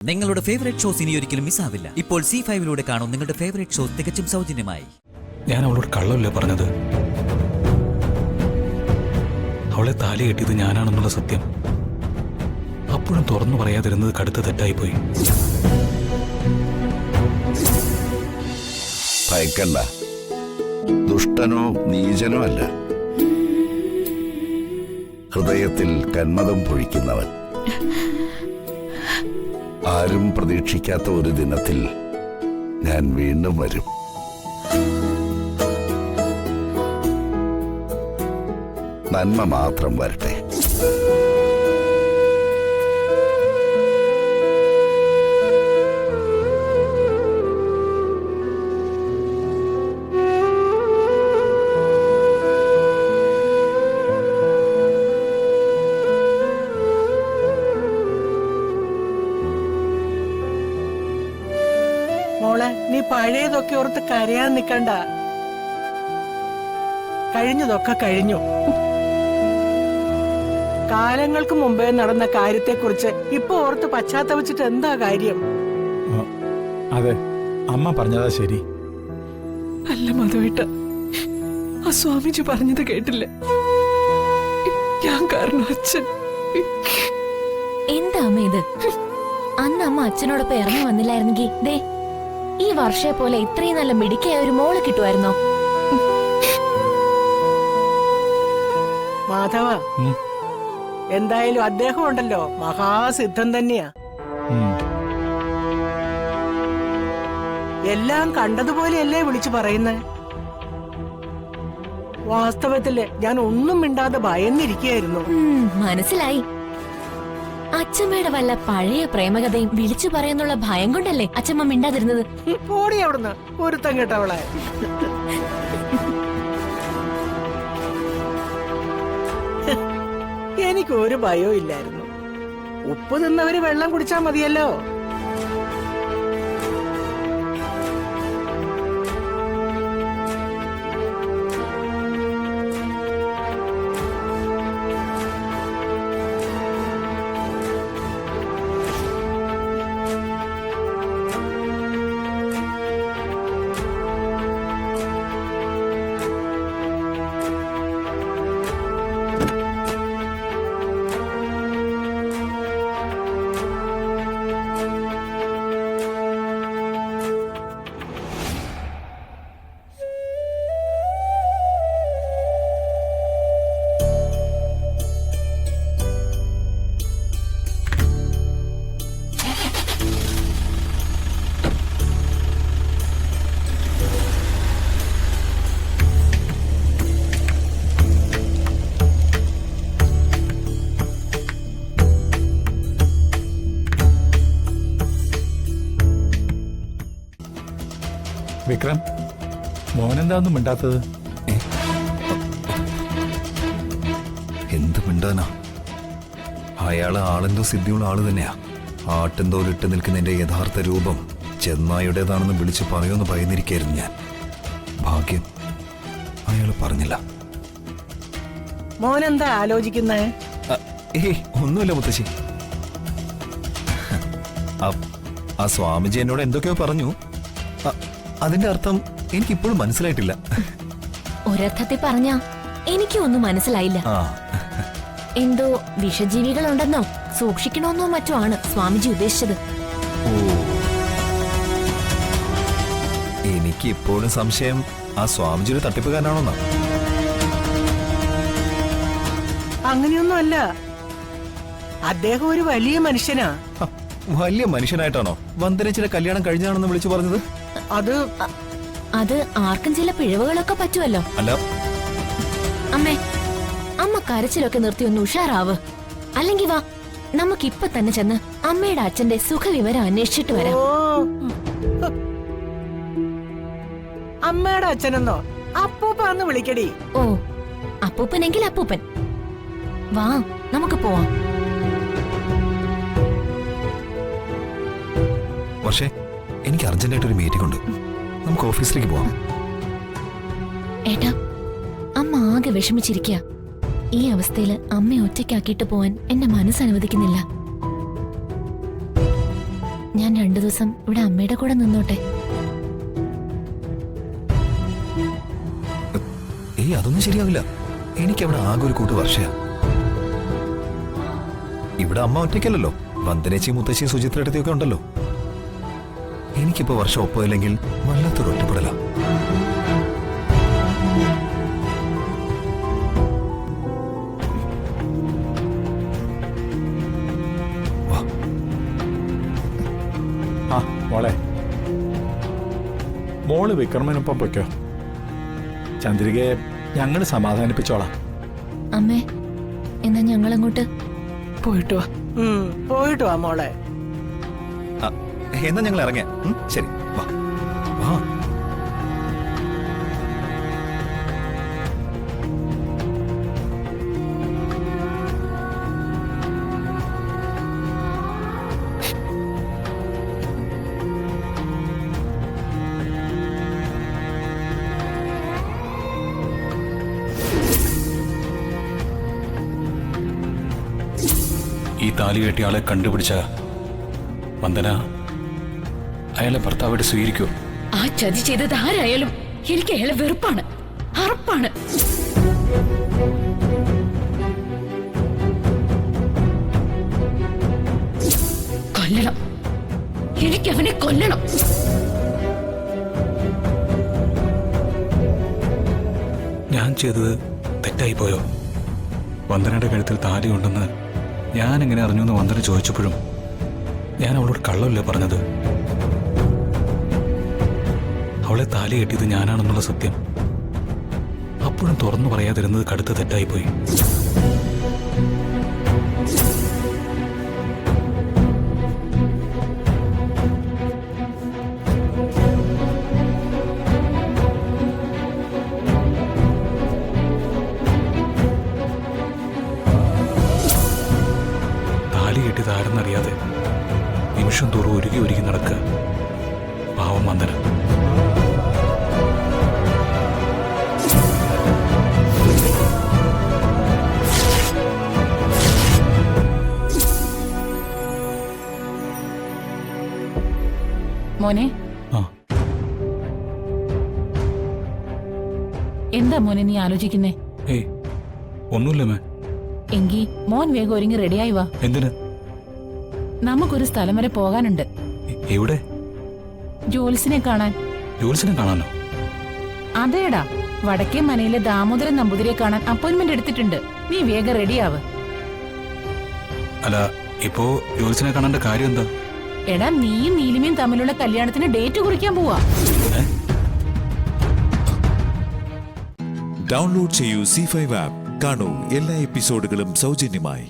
നിങ്ങളുടെ favourite shows ഇനി ഒരിക്കലും മിസ്സാവില്ല. ഇപ്പോൾ C5 കാണും നിങ്ങളുടെ ഫേവറേറ്റ് ഷോസ് തികച്ചും സൗജന്യമായി. ഞാൻ അവളോട് കള്ളമല്ലേ പറഞ്ഞത്? അവളെ താലി കെട്ടിയത് ഞാനാണെന്നുള്ള സത്യം അപ്പോഴും തുറന്നു പറയാതിരുന്നത് കടുത്ത തെറ്റായിപ്പോയി. ഭയക്കണ്ട, ദുഷ്ടനോ നീചനോ അല്ല, ഹൃദയത്തിൽ കന്മദം പൊഴിക്കുന്നവൻ. ആരും പ്രതീക്ഷിക്കാത്ത ഒരു ദിനത്തിൽ ഞാൻ വീണ്ടും വരും. നന്മ മാത്രം വരട്ടെ. മോളെ, നീ പഴയതൊക്കെ ഓർത്ത് കരയാൻ നിക്കണ്ട. കഴിഞ്ഞതൊക്കെ കഴിഞ്ഞു. കാലങ്ങൾക്ക് മുമ്പേ നടന്ന കാര്യത്തെക്കുറിച്ച് ഇപ്പൊ ഓർത്ത് പശ്ചാത്തപിച്ചിട്ട് എന്താ കാര്യം? അതെ, അമ്മ പറഞ്ഞതാ ശരി. അല്ല മധുവേട്ട, ആ സ്വാമിജി പറഞ്ഞത് കേട്ടില്ല. ഞാൻ കാരണം അച്ഛൻ. എന്താ അമ്മ ഇത്? അന്ന് അമ്മ അച്ഛനോടൊപ്പം ഇറങ്ങി വന്നില്ലായിരുന്നെങ്കിൽ ദേ ഈ വർഷയെ പോലെ ഇത്രയും നല്ല മിടുക്കിയായ ഒരു മോള് കിട്ടുമായിരുന്നോ? മാധവ, എന്തായാലും അദ്ദേഹം ഉണ്ടല്ലോ മഹാസിദ്ധം തന്നെയാ. എല്ലാം കണ്ടതുപോലെയല്ലേ വിളിച്ചു പറയുന്നത്. വാസ്തവത്തില് ഞാൻ ഒന്നും മിണ്ടാതെ ഭയന്നിരിക്കുകയായിരുന്നു. മനസ്സിലായി. അച്ഛമ്മയുടെ വല്ല പഴയ പ്രേമകഥയും വിളിച്ചു പറയുന്നുള്ള ഭയം കൊണ്ടല്ലേ അച്ഛമ്മ മിണ്ടാതിരുന്നത്. ഓടി അവിടുന്ന് ഒരുത്തം കേട്ടവളെ. എനിക്ക് ഒരു ഭയവും ഇല്ലായിരുന്നു. ഉപ്പ് തിന്നവര് വെള്ളം കുടിച്ചാ മതിയല്ലോ. വിക്രം, മോനെന്താ ഒന്നും മിണ്ടാത്തത്? എന്ത് മിണ്ടാനാ? അയാള് ആളെന്തോ സിദ്ധിയുള്ള ആള് തന്നെയാ. ആട്ടെന്തോലിട്ട് നിൽക്കുന്നതിന്റെ യഥാർത്ഥ രൂപം ചെന്നായുടേതാണെന്ന് വിളിച്ചു പറയുമെന്ന് ഭയന്നിരിക്കായിരുന്നു ഞാൻ. ഭാഗ്യം അയാള് പറഞ്ഞില്ല. മോനെന്താ ആലോചിക്കുന്നേ? ഒന്നുമില്ല മുത്തശ്ശി. ആ സ്വാമിജി എന്നോട് എന്തൊക്കെയോ പറഞ്ഞു. അതിന്റെ അർത്ഥം എനിക്കിപ്പോഴും മനസ്സിലായിട്ടില്ല. ഒരർത്ഥത്തിൽ പറഞ്ഞാ എനിക്കും ഒന്നും മനസ്സിലായില്ല. എന്തോ വിഷജീവികളുണ്ടെന്നോ സൂക്ഷിക്കണമെന്നോ മറ്റോ ആണ് സ്വാമിജി ഉദ്ദേശിച്ചത്. എനിക്ക് ഇപ്പോഴും സംശയം ആ സ്വാമിജിയുടെ തട്ടിപ്പുകാരനാണോന്നാ. അങ്ങനെയൊന്നും അല്ല. അദ്ദേഹം ഒരു വലിയ മനുഷ്യനാ. വലിയ മനുഷ്യനായിട്ടാണോ വന്ദനച്ചിയുടെ കല്യാണം കഴിഞ്ഞാണെന്ന് വിളിച്ചു പറഞ്ഞത്? അത് ആർക്കും ചില പിഴവുകളൊക്കെ പറ്റുമല്ലോ. അല്ല അമ്മേ, അമ്മ കരച്ചിലൊക്കെ നിർത്തി ഒന്ന് ഉഷാറാവ്. അല്ലെങ്കിൽ വാ, നമുക്കിപ്പൊ തന്നെ ചെന്ന് അമ്മയുടെ അച്ഛന്റെ സുഖവിവരം അന്വേഷിച്ചിട്ട് വരാം. അമ്മയുടെ അച്ഛനെന്നോ? അപ്പൂപ്പാന്ന് വിളിക്കടി. ഓ, അപ്പൂപ്പനെങ്കിൽ അപ്പൂപ്പൻ. വാ, നമുക്ക് പോവാം. പക്ഷേ എനിക്ക് അർജന്റായിട്ടൊരു മീറ്റിംഗ് ഉണ്ട്. നമുക്ക് ഓഫീസിലേക്ക് പോവാം. ഏട്ടാ, അമ്മ ആകെ വിഷമിച്ചിരിക്കുക. ഈ അവസ്ഥയിൽ അമ്മയെ ഒറ്റയ്ക്കാക്കിയിട്ട് പോവാൻ എന്റെ മനസ്സനുവദിക്കുന്നില്ല. ഞാൻ 2 ദിവസം ഇവിടെ അമ്മയുടെ കൂടെ നിന്നോട്ടെ. ഏയ് അതൊന്നും ശരിയാവില്ല. എനിക്കവിടെ ആകെ ഒരു കൂട്ട് വർഷയാ. ഇവിടെ അമ്മ ഒറ്റയ്ക്കല്ലല്ലോ, വന്ദനേച്ചി മുത്തശ്ശി സുചിത്രടുത്തൊക്കെ ഉണ്ടല്ലോ. എനിക്കിപ്പോ വർഷം ഒപ്പമില്ലെങ്കിൽ വല്ലാത്തൊരു ഒറ്റപ്പെടല. മോളെ, മോള് വിക്രമനൊപ്പം പൊയ്ക്കോ. ചന്ദ്രികയെ ഞങ്ങൾ സമാധാനിപ്പിച്ചോളാം. അമ്മേ, എന്നാ ഞങ്ങളങ്ങോട്ട് പോയിട്ട് വാ. പോയിട്ട് വാ മോളെ. എന്നാ ഞങ്ങൾ ഇറങ്ങിയ ശരി, വാ വാ. ഈ താലി കെട്ടിയ ആളെ കണ്ടുപിടിച്ച വന്ദന അയാളെ ഭർത്താവായിട്ട് സ്വീകരിക്കൂ. ആ ചതി ചെയ്തത് ആരായാലും എനിക്ക് അയാളെ വെറുപ്പാണ്, അറപ്പാണ്. കൊല്ലണം, എനിക്ക് അവനെ കൊല്ലണം. ഞാൻ ചെയ്തത് തെറ്റായി പോയോ? വന്ദനയുടെ കഴുത്തിൽ താലി ഉണ്ടെന്ന് ഞാൻ എങ്ങനെ അറിഞ്ഞു എന്ന് വന്ദന ചോദിച്ചപ്പോഴും ഞാൻ അവളോട് കള്ളമല്ലേ പറഞ്ഞത്. അവളെ താലി കെട്ടിയത് ഞാനാണെന്നുള്ള സത്യം അപ്പോഴും തുറന്നു പറയാതിരുന്നത് കടുത്ത തെറ്റായിപ്പോയി. താലി കെട്ടിയത് ആരെന്നറിയാതെ നിമിഷം തോറും ഒരുക്കി നടക്കുക പാവം വന്ദന. മോനെ, ആ എന്താ മോനെ നീ ആലോചിക്കുന്നേ? ഏയ് ഒന്നുമില്ല മേ. എങ്കി മോൻ വേഗം ഒരുങ്ങി റെഡിയായി വാ. എന്തിന്? നമുക്കൊരു സ്ഥലം വരെ പോകാനുണ്ട്. എവിടെ? ജോൽസിനെ കാണാൻ. ജോത്സ്യനെ കാണാനോ? അതേടാ, വടക്കേ മനയിലെ ദാമോദരൻ നമ്പൂതിരിയെ കാണാൻ അപ്പോയിന്റ്മെന്റ് എടുത്തിട്ടുണ്ട്. നീ വേഗം റെഡിയാവ്. അല്ല, ഇപ്പോ ജോത്സ്യനെ കാണേണ്ട കാര്യം എന്താ? എടാ, നീയും നീലിമയും തമ്മിലുള്ള കല്യാണത്തിന് ഡേറ്റ് കുറിക്കാൻ പോവാ. ഡൗൺലോഡ് ചെയ്യൂ C5 ആപ്പ്. കാണൂ എല്ലാ എപ്പിസോഡുകളും സൗജന്യമായി.